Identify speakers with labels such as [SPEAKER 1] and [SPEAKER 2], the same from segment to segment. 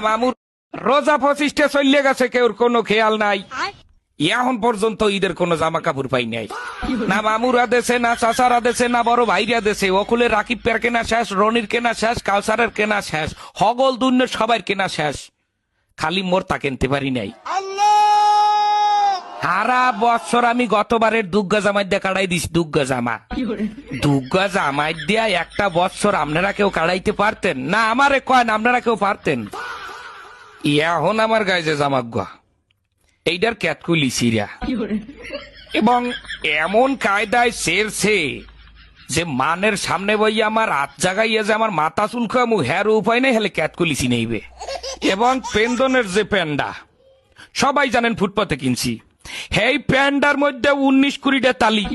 [SPEAKER 1] মামুর রোজা 25টা চলে গেছে, কেউর কোনো খেয়াল নাই। এখন পর্যন্ত ঈদের কোনো জামা কাপড় পাই নাই। না মামুরা দেশে, না চাচারা দেশে, না বড় ভাইরা দেশে। অকুলে রাকিব পের কেনা শেষ, রনির কেনা শেষ, কাউসারের কেনা শেষ, হগল দুন্নের সবার কেনা শেষ, খালি মোর তা কিনতে পারি নাই। সারা বছর আমি গতবারের দুগ্গা জামাই দিয়ে কাটাই দিস। দুগ্গা জামাই দিয়া একটা বছর আপনারা কেউ কাটাইতে পারতেন না? আমারে কয়েন আপনারা কেউ পারতেন? এখন আমার গায়ে যে জামাগুয়া এইটার ক্যাটকুলি সিরা এবং এমন কায়দায় সেরছে যে মানের সামনে বইয়া আমার হাত জাগাইয়া যে আমার মাথা চুলকামু হ্যার উপায় নেই, হেলে ক্যাটকুলিসি নেইবে। এবং পেন্দনের যে প্যান্ডা সবাই জানেন ফুটপাতে কিনছি, এই প্যান্ডার মধ্যে 19-20টা তালি,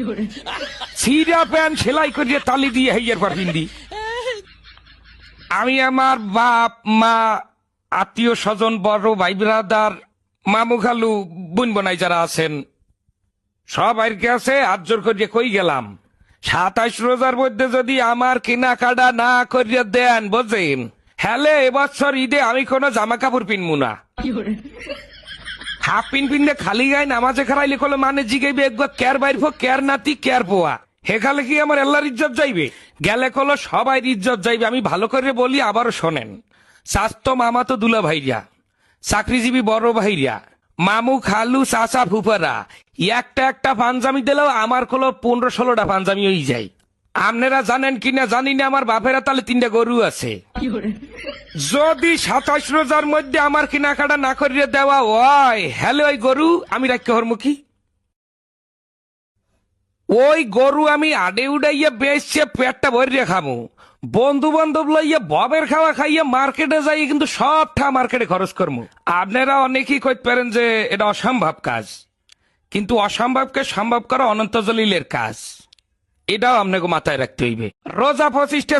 [SPEAKER 1] সিরা প্যান্ট সেলাই করিয়ে তালি দিয়ে হেয়ার পর হিন্দি। আমি আমার বাপ মা, আত্মীয় স্বজন, বড় ভাই ব্রাদার, মামু খালু, বোন বোনাই যারা আছেন সবাই কাছে হাত জোর করিয়ে কই গেলাম, 27 রোজার মধ্যে যদি আমার কেনাকাটা না করিয়া দেন বোঝেন, হ্যালে এবছর ঈদে আমি কোনো জামা কাপড় পিনবো না। হাফ পিনলে খালি গায়ে নামাজে খারাইলে কলে মানে জিগাইবে একবার ক্যার বাইর ক্যার নাতি ক্যার পোয়া, হেখালে কি আমার আল্লাহর ইজ্জত যাইবে? গেলে কলো সবাই ইজ্জত যাইবে। আমি ভালো করে বলি, আবারও শোনেন। স্বাস্থ্য মামা তো দুলা ভাইরা, চাকরিজীবী বড় ভাইরা, মামু খালু চাচা ফুপারা একটা একটা পাঞ্জামি দিলেও আমার কলো 15-16টা পাঞ্জামি হয়ে যায়। আপনারা জানেন কিনা জানি না, আমার বাপেরা তাহলে 3টা গরু আছে। যদি 27 রোজার মধ্যে আমার কেনাকাটা না করিয়ে দেওয়া হয়, হ্যালো ওই গরু আমি রাখতে হরমুখী, ওই গরু আমি আডে উড়াইয়া বেচছে পেটটা ভরিয়ে খামু। বন্ধু বান্ধব লইয়া ববের খাওয়া খাইয়া মার্কেটে যাই, কিন্তু সবটা মার্কেটে খরচ করবো। আপনারা অনেকেই কইতে পারেন যে এটা অসম্ভব কাজ, কিন্তু অসম্ভবকে সম্ভব করা অনন্ত জলিলের কাজ, এটাও আপনাকে মাথায় রাখতে হইবে। রোজা 25টা